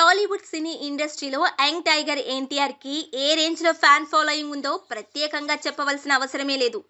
టాలీవుడ్ సినీ ఇండస్ట్రీలో young tiger ఎన్టీఆర్‌కి ఏ రేంజ్‌లో ఫ్యాన్ ఫాలోయింగ్ ఉందో ప్రత్యేకంగా చెప్పవలసిన అవసరమే లేదు.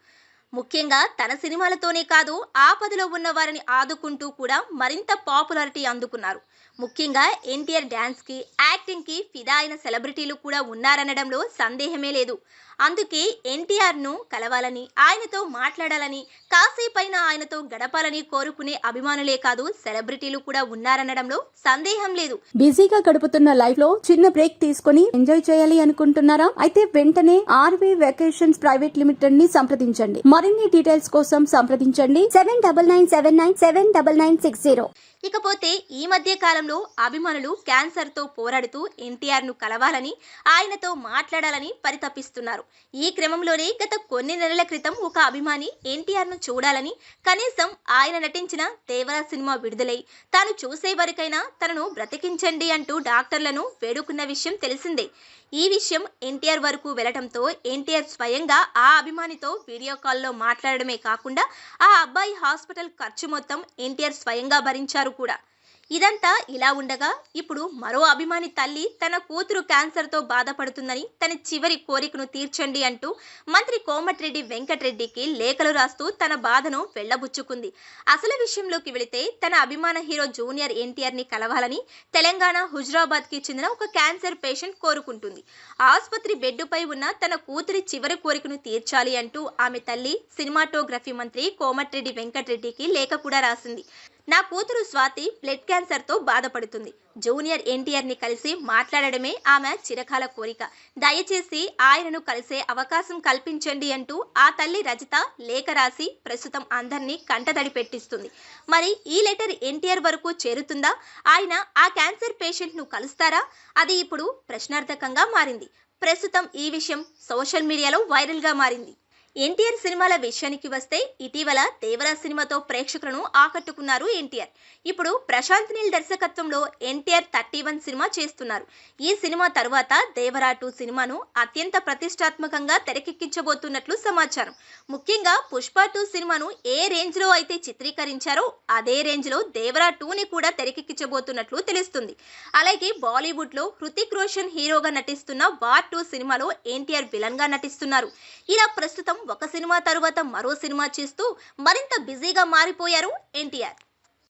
ముఖ్యంగా తన సినిమాలతోనే కాదు, ఆపదలో ఉన్న వారిని ఆదుకుంటూ కూడా మరింత పాపులారిటీ అందుకున్నారు. ముఖ్యంగా ఎన్టీఆర్ డాన్స్‌కి, యాక్టింగ్‌కి ఫిదా అయిన సెలబ్రిటీలు కూడా ఉన్నారనడంలో సందేహమే లేదు. అందుకే ఎన్టీఆర్‌ను కలవాలని, ఆయనతో మాట్లాడాలని, కాసేపైనా ఆయనతో గడపాలని కోరుకునే అభిమానులే కాదు, సెలబ్రిటీలు కూడా ఉన్నారనడంలో సందేహం లేదు. బిజీగా గడుపుతున్న లైఫ్ లో చిన్న బ్రేక్ తీసుకొని ఎంజాయ్ చేయాలి అనుకుంటున్నారా? అయితే వెంటనే ఆర్వీ వెకేషన్స్ ప్రైవేట్ లిమిటెడ్ ని సంప్రదించండి. మరిన్ని డీటెయిల్స్ కోసం సంప్రదించండి 7997979960. ఇకపోతే ఈ మధ్య కాలంలో అభిమానులు క్యాన్సర్తో పోరాడుతూ ఎన్టీఆర్‌ను కలవాలని, ఆయనతో మాట్లాడాలని పరితపిస్తున్నారు. ఈ క్రమంలోనే గత కొన్ని నెలల క్రితం ఒక అభిమాని ఎన్టీఆర్‌ను చూడాలని, కనీసం ఆయన నటించిన దేవరా సినిమా విడుదలై తాను చూసే వరకైనా తనను బ్రతికించండి అంటూ డాక్టర్లను వేడుకున్న విషయం తెలిసిందే. ఈ విషయం ఎన్టీఆర్ వరకు వెళ్లడంతో ఎన్టీఆర్ స్వయంగా ఆ అభిమానితో వీడియో కాల్లో మాట్లాడడమే కాకుండా ఆ అబ్బాయి హాస్పిటల్ ఖర్చు మొత్తం ఎన్టీఆర్ స్వయంగా భరించారు కూడా. ఇదంతా ఇలా ఉండగా ఇప్పుడు మరో అభిమాని తల్లి తన కూతురు క్యాన్సర్తో బాధపడుతుందని, తన చివరి కోరికను తీర్చండి అంటూ మంత్రి కోమటిరెడ్డి వెంకటరెడ్డికి లేఖలు రాస్తూ తన బాధను వెళ్లబుచ్చుకుంది. అసలు విషయంలోకి వెళితే తన అభిమాన హీరో జూనియర్ ఎన్టీఆర్‌ని కలవాలని తెలంగాణ హుజురాబాద్‌కి చెందిన ఒక క్యాన్సర్ పేషెంట్ కోరుకుంటుంది. ఆసుపత్రి బెడ్డుపై ఉన్న తన కూతురి చివరి కోరికను తీర్చాలి అంటూ ఆమె తల్లి సినిమాటోగ్రఫీ మంత్రి కోమటిరెడ్డి వెంకటరెడ్డికి లేఖ కూడా రాసింది. నా కూతురు స్వాతి బ్లడ్ క్యాన్సర్తో బాధపడుతుంది. జూనియర్ ఎన్టీఆర్‌ని కలిసి మాట్లాడడమే ఆమె చిరకాల కోరిక. దయచేసి ఆయనను కలిసే అవకాశం కల్పించండి అంటూ ఆ తల్లి రజిత లేఖ రాసి ప్రస్తుతం అందరినీ కంటతడి పెట్టిస్తుంది. మరి ఈ లెటర్ ఎన్టీఆర్ వరకు చేరుతుందా? ఆయన ఆ క్యాన్సర్ పేషెంట్ను కలుస్తారా? అది ఇప్పుడు ప్రశ్నార్థకంగా మారింది. ప్రస్తుతం ఈ విషయం సోషల్ మీడియాలో వైరల్గా మారింది. ఎన్టీఆర్ సినిమాల విషయానికి వస్తే ఇటీవల దేవరా సినిమాతో ప్రేక్షకులను ఆకట్టుకున్నారు ఎన్టీఆర్. ఇప్పుడు ప్రశాంత్ నీల్ దర్శకత్వంలో ఎన్టీఆర్ 31 సినిమా చేస్తున్నారు. ఈ సినిమా తర్వాత దేవరా 2 సినిమాను అత్యంత ప్రతిష్టాత్మకంగా తెరకెక్కించబోతున్నట్లు సమాచారం. ముఖ్యంగా పుష్ప 2 సినిమాను ఏ రేంజ్ లో అయితే చిత్రీకరించారో అదే రేంజ్ లో దేవరా 2ని కూడా తెరకెక్కించబోతున్నట్లు తెలుస్తుంది. అలాగే బాలీవుడ్ లో హృతిక్ రోషన్ హీరోగా నటిస్తున్న వార్ 2 సినిమాలో ఎన్టీఆర్ విలన్ గా నటిస్తున్నారు. ఇలా ప్రస్తుతం ఒక సినిమా తరువాత మరో సినిమా చేస్తూ మరింత బిజీగా మారిపోయారు ఎన్టీఆర్.